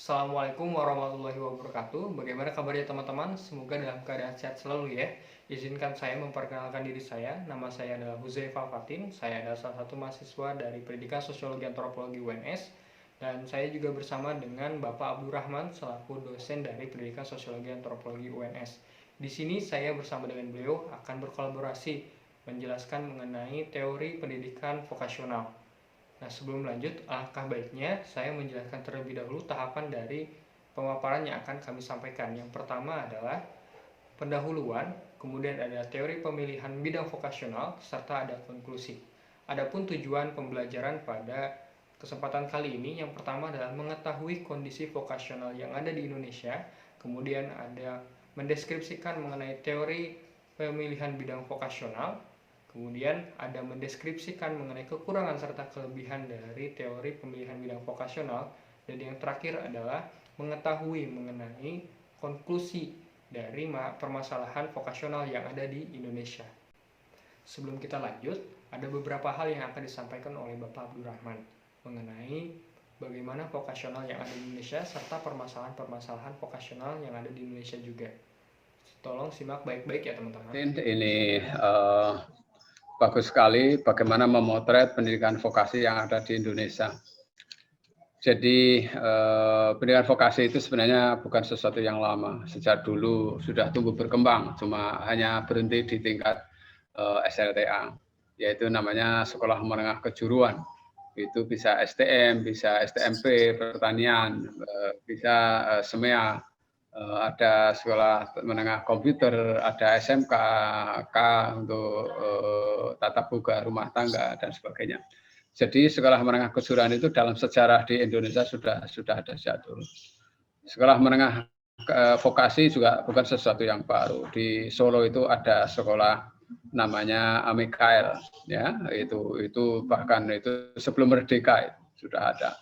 Assalamualaikum warahmatullahi wabarakatuh. Bagaimana kabarnya teman-teman? Semoga dalam keadaan sehat selalu ya. Izinkan saya memperkenalkan diri saya. Nama saya adalah Huzaifa Fatin. Saya adalah salah satu mahasiswa dari Pendidikan Sosiologi Antropologi UNS. Dan saya juga bersama dengan Bapak Abdurrahman selaku dosen dari Pendidikan Sosiologi Antropologi UNS. Di sini saya bersama dengan beliau akan berkolaborasi menjelaskan mengenai teori pendidikan vokasional. Nah, sebelum lanjut, alangkah baiknya saya menjelaskan terlebih dahulu tahapan dari pemaparan yang akan kami sampaikan. Yang pertama adalah pendahuluan, kemudian ada teori pemilihan bidang vokasional, serta ada konklusi. Adapun tujuan pembelajaran pada kesempatan kali ini, yang pertama adalah mengetahui kondisi vokasional yang ada di Indonesia, kemudian ada mendeskripsikan mengenai teori pemilihan bidang vokasional, kemudian ada mendeskripsikan mengenai kekurangan serta kelebihan dari teori pemilihan bidang vokasional, dan yang terakhir adalah mengetahui mengenai konklusi dari permasalahan vokasional yang ada di Indonesia. Sebelum kita lanjut, ada beberapa hal yang akan disampaikan oleh Bapak Abdurrahman mengenai bagaimana vokasional yang ada di Indonesia serta permasalahan-permasalahan vokasional yang ada di Indonesia juga. Tolong simak baik-baik ya teman-teman. Ini bagus sekali bagaimana memotret pendidikan vokasi yang ada di Indonesia. Jadi pendidikan vokasi itu sebenarnya bukan sesuatu yang lama. Sejak dulu sudah tumbuh berkembang, cuma hanya berhenti di tingkat SLTA, yaitu namanya Sekolah Menengah Kejuruan. Itu bisa STM, bisa STMP, pertanian, bisa SEMEA, ada sekolah menengah komputer, ada SMK, K untuk tatap muka rumah tangga dan sebagainya. Jadi sekolah menengah kejuruan itu dalam sejarah di Indonesia sudah ada sejak dulu. Sekolah menengah vokasi juga bukan sesuatu yang baru. Di Solo itu ada sekolah namanya Amikael, ya, itu bahkan itu sebelum merdeka sudah ada.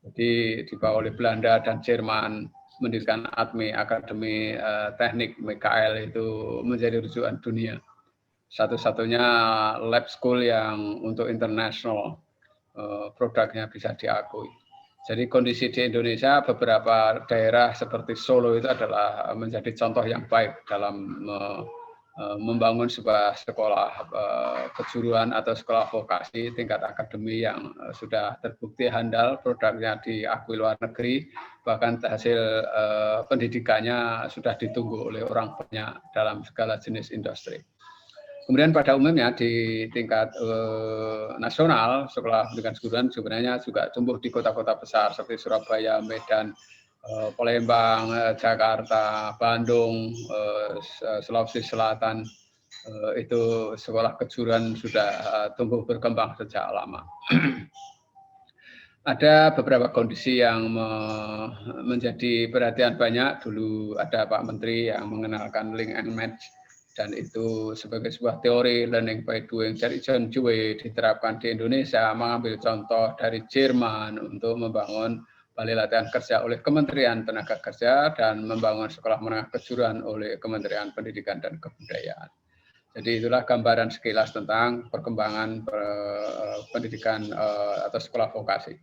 Jadi dibawa oleh Belanda dan Jerman, mendirikan ATMI, Akademi Teknik Mikael, itu menjadi rujukan dunia. Satu-satunya lab school yang untuk internasional produknya bisa diakui. Jadi kondisi di Indonesia, beberapa daerah seperti Solo itu adalah menjadi contoh yang baik dalam membangun sebuah sekolah kejuruan atau sekolah vokasi tingkat akademi yang sudah terbukti handal, produknya diakui luar negeri, bahkan hasil pendidikannya sudah ditunggu oleh orang banyak dalam segala jenis industri. Kemudian pada umumnya di tingkat nasional, sekolah pendidikan kejuruan sebenarnya juga tumbuh di kota-kota besar seperti Surabaya, Medan, Palembang, Jakarta, Bandung, Sulawesi Selatan. Itu sekolah kejuruan sudah tumbuh berkembang sejak lama. Ada beberapa kondisi yang menjadi perhatian banyak. Dulu ada Pak Menteri yang mengenalkan link and match, dan itu sebagai sebuah teori learning by doing dari John Dewey diterapkan di Indonesia, mengambil contoh dari Jerman untuk membangun balai latihan kerja oleh Kementerian Tenaga Kerja dan membangun sekolah menengah kejuruan oleh Kementerian Pendidikan dan Kebudayaan. Jadi itulah gambaran sekilas tentang perkembangan pendidikan atau sekolah vokasi.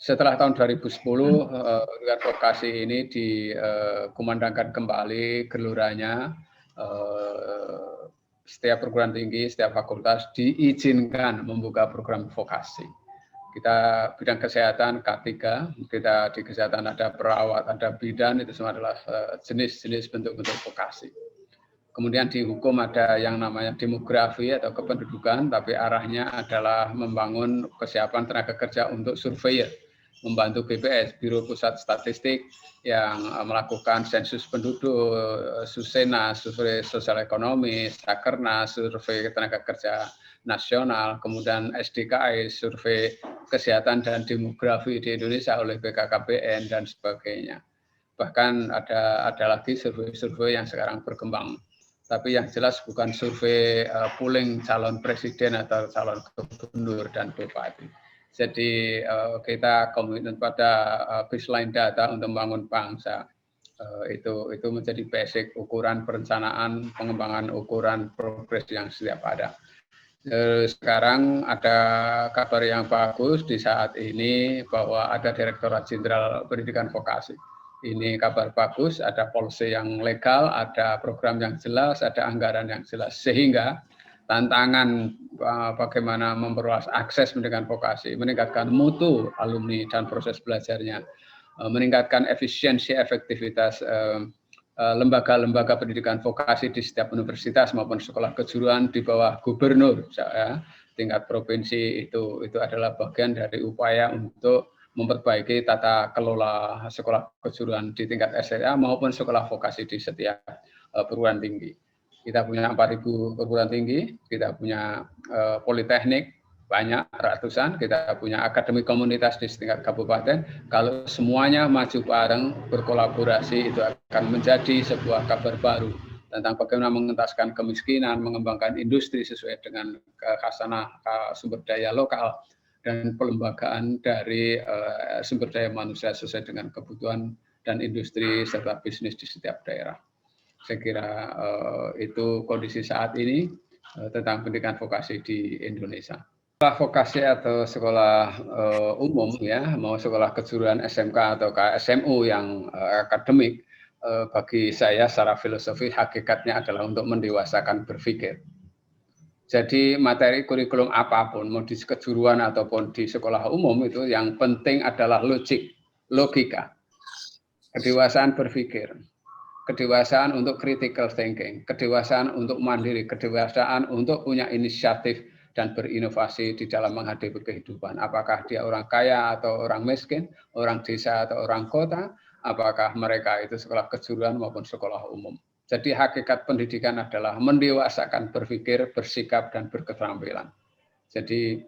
Setelah tahun 2010, pendidikan vokasi ini dikumandangkan kembali gelurannya. Setiap perguruan tinggi, setiap fakultas diizinkan membuka program vokasi. Kita bidang kesehatan K3, kita di kesehatan ada perawat, ada bidan, itu semua adalah jenis-jenis bentuk-bentuk vokasi. Kemudian di hukum ada yang namanya demografi atau kependudukan, tapi arahnya adalah membangun kesiapan tenaga kerja untuk surveyor, membantu BPS, Biro Pusat Statistik, yang melakukan sensus penduduk, Susena, survei sosial ekonomi, Sakernas, survei tenaga kerja nasional, kemudian SDKI, survei kesehatan dan demografi di Indonesia oleh BKKBN dan sebagainya. Bahkan ada lagi survei-survei yang sekarang berkembang. Tapi yang jelas bukan survei polling calon presiden atau calon gubernur dan bupati. Jadi kita komitmen pada baseline data untuk membangun bangsa. Itu menjadi basic ukuran perencanaan, pengembangan ukuran progres yang setiap ada. Sekarang ada kabar yang bagus di saat ini bahwa ada Direktorat Jenderal Pendidikan Vokasi. Ini kabar bagus, ada policy yang legal, ada program yang jelas, ada anggaran yang jelas. Sehingga tantangan bagaimana memperluas akses pendidikan vokasi, meningkatkan mutu alumni dan proses belajarnya, meningkatkan efisiensi, efektivitas lembaga-lembaga pendidikan vokasi di setiap universitas maupun sekolah kejuruan di bawah gubernur ya, tingkat provinsi itu adalah bagian dari upaya untuk memperbaiki tata kelola sekolah kejuruan di tingkat SMA maupun sekolah vokasi di setiap perguruan tinggi. Kita punya 4.000 perguruan tinggi, kita punya politeknik banyak ratusan, kita punya akademi komunitas di setingkat kabupaten. Kalau semuanya maju bareng berkolaborasi, itu akan menjadi sebuah kabar baru tentang bagaimana mengentaskan kemiskinan, mengembangkan industri sesuai dengan khasanah sumber daya lokal, dan pelembagaan dari sumber daya manusia sesuai dengan kebutuhan dan industri serta bisnis di setiap daerah. Saya kira itu kondisi saat ini tentang pendidikan vokasi di Indonesia. Sekolah vokasi atau sekolah umum ya, mau sekolah kejuruan SMK atau SMU yang akademik, bagi saya secara filosofi hakikatnya adalah untuk mendewasakan berpikir. Jadi materi kurikulum apapun, mau di kejuruan ataupun di sekolah umum, itu yang penting adalah logika, kedewasaan berpikir, kedewasaan untuk critical thinking, kedewasaan untuk mandiri, kedewasaan untuk punya inisiatif dan berinovasi di dalam menghadapi kehidupan. Apakah dia orang kaya atau orang miskin, orang desa atau orang kota, apakah mereka itu sekolah kejuruan maupun sekolah umum. Jadi hakikat pendidikan adalah mendewasakan berpikir, bersikap, dan berketerampilan. Jadi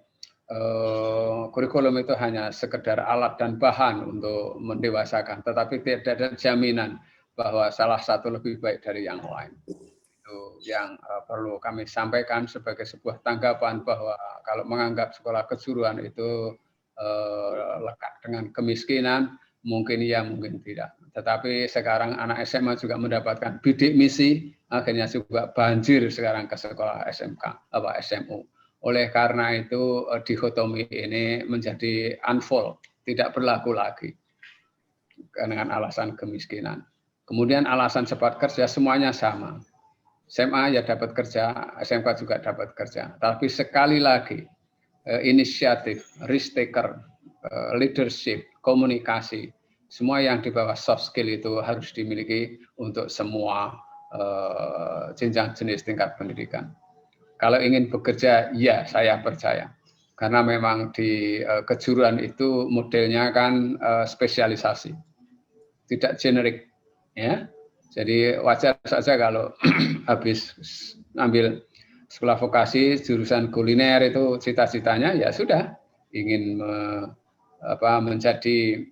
kurikulum itu hanya sekedar alat dan bahan untuk mendewasakan, tetapi tidak ada jaminan bahwa salah satu lebih baik dari yang lain. Itu yang perlu kami sampaikan sebagai sebuah tanggapan bahwa kalau menganggap sekolah kejuruan itu lekat dengan kemiskinan, mungkin iya, mungkin tidak. Tetapi sekarang anak SMA juga mendapatkan bidik misi, akhirnya juga banjir sekarang ke sekolah SMK, SMU. Oleh karena itu dikotomi ini menjadi unfold, tidak berlaku lagi dengan alasan kemiskinan. Kemudian alasan cepat kerja semuanya sama. SMA ya dapat kerja, SMK juga dapat kerja. Tapi sekali lagi inisiatif, risk taker, leadership, komunikasi, semua yang di bawah soft skill itu harus dimiliki untuk semua jenjang jenis tingkat pendidikan. Kalau ingin bekerja, ya saya percaya. Karena memang di kejuruan itu modelnya kan spesialisasi, tidak generik, ya. Jadi wajar saja kalau habis ambil sekolah vokasi jurusan kuliner itu cita-citanya ya sudah ingin menjadi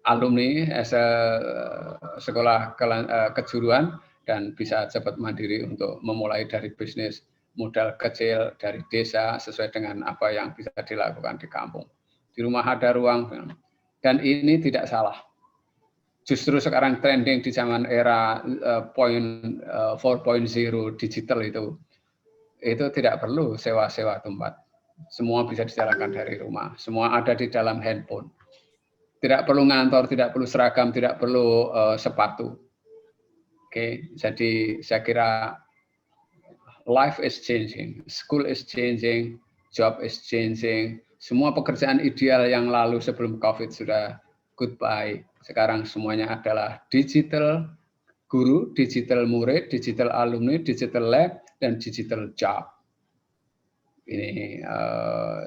alumni sekolah kejuruan dan bisa cepat mandiri untuk memulai dari bisnis modal kecil dari desa sesuai dengan apa yang bisa dilakukan di kampung. Di rumah ada ruang, dan ini tidak salah. Justru sekarang trending di zaman era 4.0 digital itu tidak perlu sewa-sewa tempat. Semua bisa dijalankan dari rumah. Semua ada di dalam handphone. Tidak perlu ngantor, tidak perlu seragam, tidak perlu sepatu. Oke, jadi saya kira life is changing, school is changing, job is changing. Semua pekerjaan ideal yang lalu sebelum COVID sudah goodbye. Sekarang semuanya adalah digital guru, digital murid, digital alumni, digital lab, dan digital job. Ini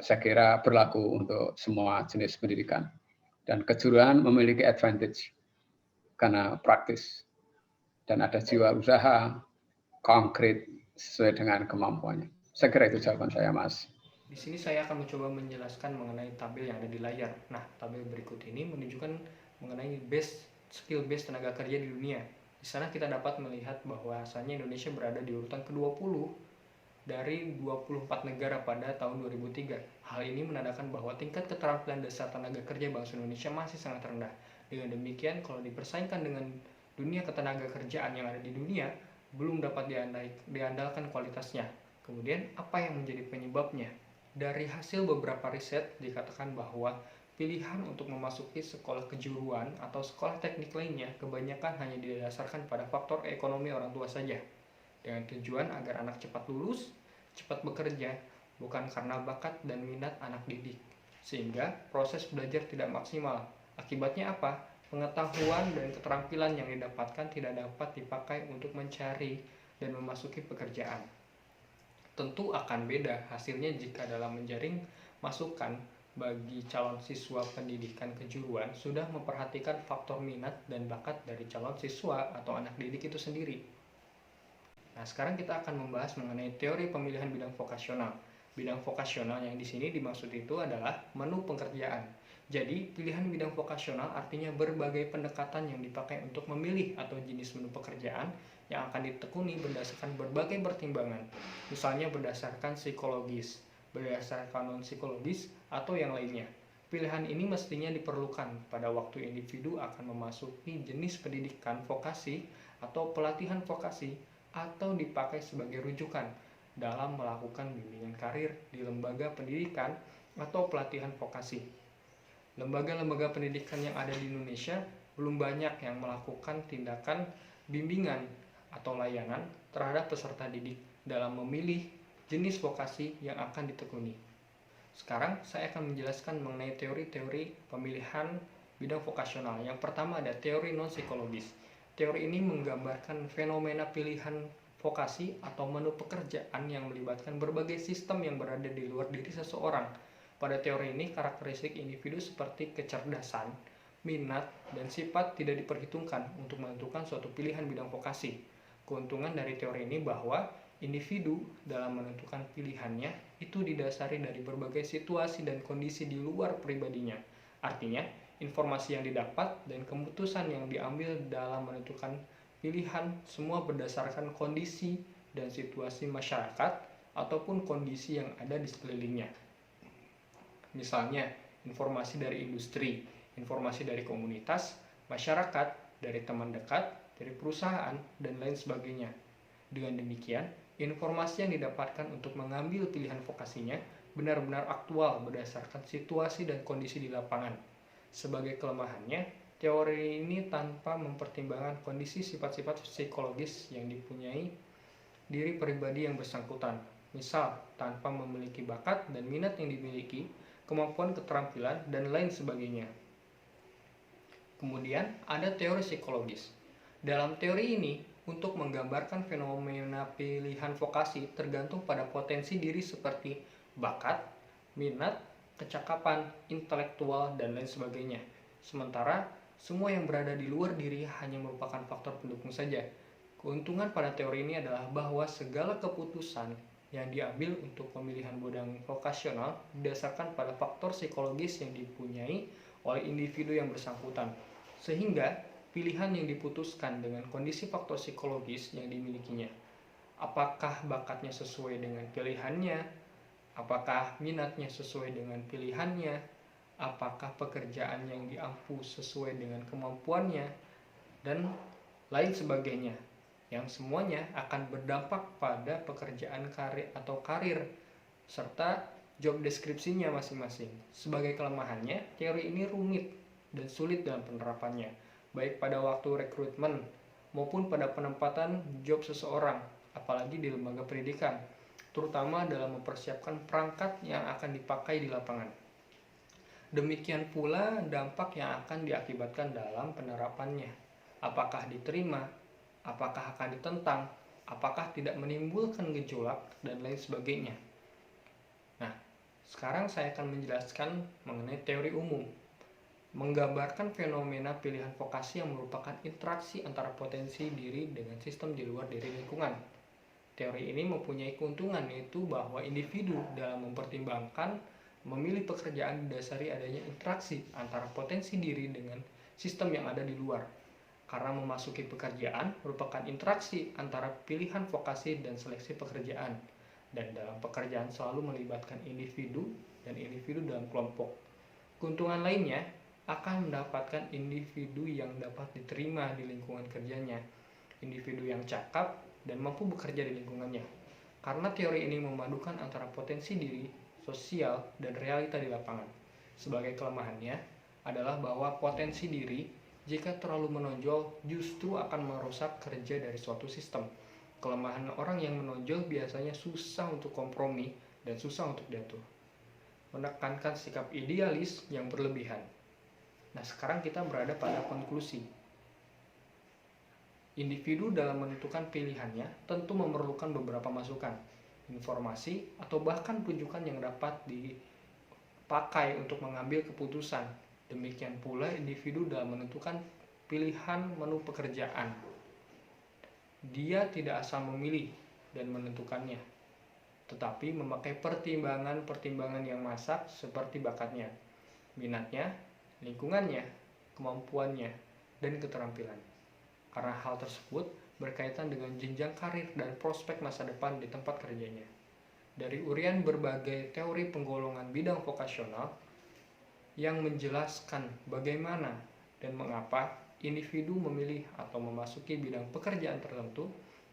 saya kira berlaku untuk semua jenis pendidikan. Dan kejuruan memiliki advantage karena praktis dan ada jiwa usaha konkret sesuai dengan kemampuannya. Saya kira itu jawaban saya, Mas. Di sini saya akan mencoba menjelaskan mengenai tabel yang ada di layar. Nah, tabel berikut ini menunjukkan mengenai skill base tenaga kerja di dunia. Di sana kita dapat melihat bahwasanya Indonesia berada di urutan ke-20 dari 24 negara pada tahun 2003. Hal ini menandakan bahwa tingkat keterampilan dasar tenaga kerja bangsa Indonesia masih sangat rendah. Dengan demikian, kalau dipersaingkan dengan dunia ketenaga kerjaan yang ada di dunia, belum dapat diandalkan kualitasnya. Kemudian apa yang menjadi penyebabnya? Dari hasil beberapa riset dikatakan bahwa pilihan untuk memasuki sekolah kejuruan atau sekolah teknik lainnya kebanyakan hanya didasarkan pada faktor ekonomi orang tua saja, dengan tujuan agar anak cepat lulus, cepat bekerja, bukan karena bakat dan minat anak didik, sehingga proses belajar tidak maksimal. Akibatnya apa? Pengetahuan dan keterampilan yang didapatkan tidak dapat dipakai untuk mencari dan memasuki pekerjaan. Tentu akan beda hasilnya jika dalam menjaring masukan bagi calon siswa pendidikan kejuruan sudah memperhatikan faktor minat dan bakat dari calon siswa atau anak didik itu sendiri. Nah, sekarang kita akan membahas mengenai teori pemilihan bidang vokasional. Bidang vokasional yang di sini dimaksud itu adalah menu pekerjaan. Jadi, pilihan bidang vokasional artinya berbagai pendekatan yang dipakai untuk memilih atau jenis menu pekerjaan yang akan ditekuni berdasarkan berbagai pertimbangan. Misalnya berdasarkan psikologis, berdasarkan non-psikologis, atau yang lainnya. Pilihan ini mestinya diperlukan pada waktu individu akan memasuki jenis pendidikan vokasi atau pelatihan vokasi, atau dipakai sebagai rujukan dalam melakukan bimbingan karir di lembaga pendidikan atau pelatihan vokasi. Lembaga-lembaga pendidikan yang ada di Indonesia belum banyak yang melakukan tindakan bimbingan atau layanan terhadap peserta didik dalam memilih jenis vokasi yang akan ditekuni. Sekarang saya akan menjelaskan mengenai teori-teori pemilihan bidang vokasional. Yang pertama ada teori non-psikologis. Teori ini menggambarkan fenomena pilihan vokasi atau menu pekerjaan yang melibatkan berbagai sistem yang berada di luar diri seseorang. Pada teori ini, karakteristik individu seperti kecerdasan, minat, dan sifat tidak diperhitungkan untuk menentukan suatu pilihan bidang vokasi. Keuntungan dari teori ini bahwa individu dalam menentukan pilihannya itu didasari dari berbagai situasi dan kondisi di luar pribadinya. Artinya, informasi yang didapat dan keputusan yang diambil dalam menentukan pilihan semua berdasarkan kondisi dan situasi masyarakat ataupun kondisi yang ada di sekelilingnya. Misalnya, informasi dari industri, informasi dari komunitas, masyarakat, dari teman dekat, dari perusahaan, dan lain sebagainya. Dengan demikian, informasi yang didapatkan untuk mengambil pilihan vokasinya benar-benar aktual berdasarkan situasi dan kondisi di lapangan. Sebagai kelemahannya, teori ini tanpa mempertimbangkan kondisi sifat-sifat psikologis yang dipunyai diri pribadi yang bersangkutan. Misal, tanpa memiliki bakat dan minat yang dimiliki, kemampuan keterampilan, dan lain sebagainya. Kemudian, ada teori psikologis. Dalam teori ini, untuk menggambarkan fenomena pilihan vokasi tergantung pada potensi diri seperti bakat, minat, kecakapan, intelektual, dan lain sebagainya. Sementara, semua yang berada di luar diri hanya merupakan faktor pendukung saja. Keuntungan pada teori ini adalah bahwa segala keputusan yang diambil untuk pemilihan bidang vokasional didasarkan pada faktor psikologis yang dipunyai oleh individu yang bersangkutan. Sehingga, pilihan yang diputuskan dengan kondisi faktor psikologis yang dimilikinya. Apakah bakatnya sesuai dengan pilihannya? Apakah minatnya sesuai dengan pilihannya? Apakah pekerjaan yang diampu sesuai dengan kemampuannya? Dan lain sebagainya. Yang semuanya akan berdampak pada pekerjaan karir serta job deskripsinya masing-masing. Sebagai kelemahannya, teori ini rumit dan sulit dalam penerapannya, baik pada waktu rekrutmen maupun pada penempatan job seseorang, apalagi di lembaga pendidikan, terutama dalam mempersiapkan perangkat yang akan dipakai di lapangan. Demikian pula dampak yang akan diakibatkan dalam penerapannya. Apakah diterima, apakah akan ditentang, apakah tidak menimbulkan gejolak, dan lain sebagainya. Nah, sekarang saya akan menjelaskan mengenai teori umum. Menggambarkan fenomena pilihan vokasi yang merupakan interaksi antara potensi diri dengan sistem di luar diri lingkungan. Teori ini mempunyai keuntungan, yaitu bahwa individu dalam mempertimbangkan memilih pekerjaan didasari adanya interaksi antara potensi diri dengan sistem yang ada di luar. Karena memasuki pekerjaan merupakan interaksi antara pilihan vokasi dan seleksi pekerjaan. Dan dalam pekerjaan selalu melibatkan individu dan individu dalam kelompok. Keuntungan lainnya akan mendapatkan individu yang dapat diterima di lingkungan kerjanya, individu yang cakap, dan mampu bekerja di lingkungannya. Karena teori ini memadukan antara potensi diri, sosial, dan realita di lapangan. Sebagai kelemahannya adalah bahwa potensi diri jika terlalu menonjol justru akan merusak kerja dari suatu sistem. Kelemahan orang yang menonjol biasanya susah untuk kompromi dan susah untuk diatur. Menekankan sikap idealis yang berlebihan. Nah, sekarang kita berada pada konklusi. Individu dalam menentukan pilihannya tentu memerlukan beberapa masukan, informasi, atau bahkan rujukan yang dapat dipakai untuk mengambil keputusan. Demikian pula individu dalam menentukan pilihan menu pekerjaan. Dia tidak asal memilih dan menentukannya, tetapi memakai pertimbangan-pertimbangan yang masak seperti bakatnya, minatnya, lingkungannya, kemampuannya, dan keterampilan. Karena hal tersebut berkaitan dengan jenjang karir dan prospek masa depan di tempat kerjanya. Dari urian berbagai teori penggolongan bidang vokasional yang menjelaskan bagaimana dan mengapa individu memilih atau memasuki bidang pekerjaan tertentu,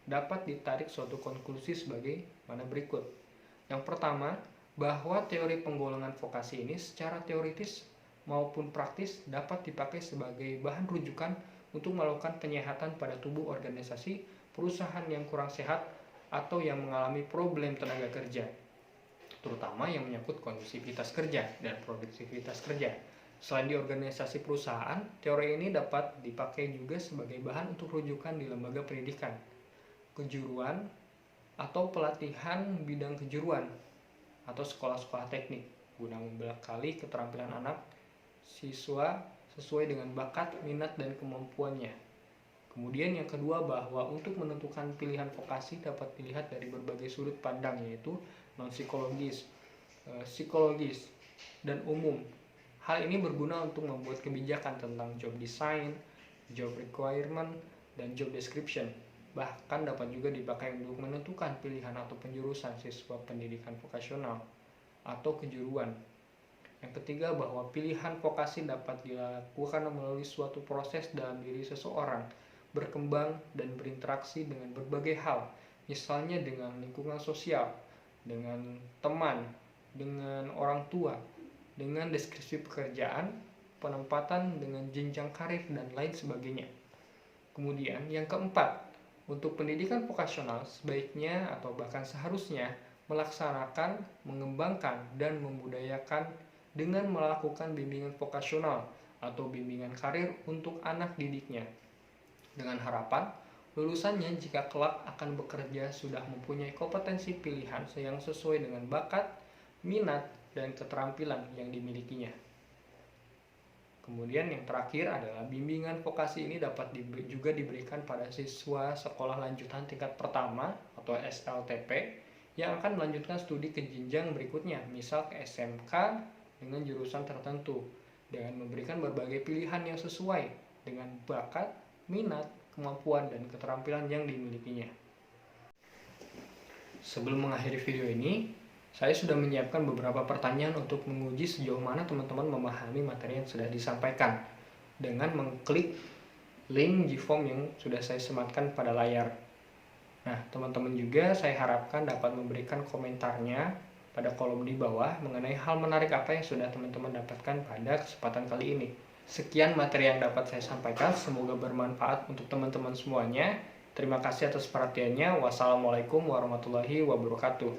dapat ditarik suatu konklusi sebagai mana berikut. Yang pertama, bahwa teori penggolongan vokasi ini secara teoritis maupun praktis dapat dipakai sebagai bahan rujukan untuk melakukan penyehatan pada tubuh organisasi perusahaan yang kurang sehat atau yang mengalami problem tenaga kerja, terutama yang menyangkut kondusivitas kerja dan produktivitas kerja. Selain di organisasi perusahaan, teori ini dapat dipakai juga sebagai bahan untuk rujukan di lembaga pendidikan, kejuruan, atau pelatihan bidang kejuruan, atau sekolah-sekolah teknik, guna membekali keterampilan anak siswa sesuai dengan bakat, minat, dan kemampuannya. Kemudian yang kedua, bahwa untuk menentukan pilihan vokasi dapat dilihat dari berbagai sudut pandang, yaitu non-psikologis, psikologis, dan umum. Hal ini berguna untuk membuat kebijakan tentang job design, job requirement, dan job description. Bahkan dapat juga dipakai untuk menentukan pilihan atau penjurusan siswa pendidikan vokasional atau kejuruan. Yang ketiga, bahwa pilihan vokasi dapat dilakukan melalui suatu proses dalam diri seseorang, berkembang dan berinteraksi dengan berbagai hal, misalnya dengan lingkungan sosial, dengan teman, dengan orang tua, dengan deskripsi pekerjaan, penempatan dengan jenjang karir, dan lain sebagainya. Kemudian yang keempat, untuk pendidikan vokasional sebaiknya atau bahkan seharusnya melaksanakan, mengembangkan, dan membudayakan dengan melakukan bimbingan vokasional atau bimbingan karir untuk anak didiknya, dengan harapan lulusannya jika kelak akan bekerja sudah mempunyai kompetensi pilihan yang sesuai dengan bakat, minat, dan keterampilan yang dimilikinya. Kemudian yang terakhir adalah bimbingan vokasi ini dapat juga diberikan pada siswa sekolah lanjutan tingkat pertama atau SLTP yang akan melanjutkan studi ke jenjang berikutnya, misal ke SMK dengan jurusan tertentu, dengan memberikan berbagai pilihan yang sesuai dengan bakat, minat, kemampuan, dan keterampilan yang dimilikinya. Sebelum mengakhiri video ini, saya sudah menyiapkan beberapa pertanyaan untuk menguji sejauh mana teman-teman memahami materi yang sudah disampaikan dengan mengklik link Gform yang sudah saya sematkan pada layar. Nah, teman-teman juga saya harapkan dapat memberikan komentarnya pada kolom di bawah mengenai hal menarik apa yang sudah teman-teman dapatkan pada kesempatan kali ini. Sekian materi yang dapat saya sampaikan, semoga bermanfaat untuk teman-teman semuanya. Terima kasih atas perhatiannya. Wassalamualaikum warahmatullahi wabarakatuh.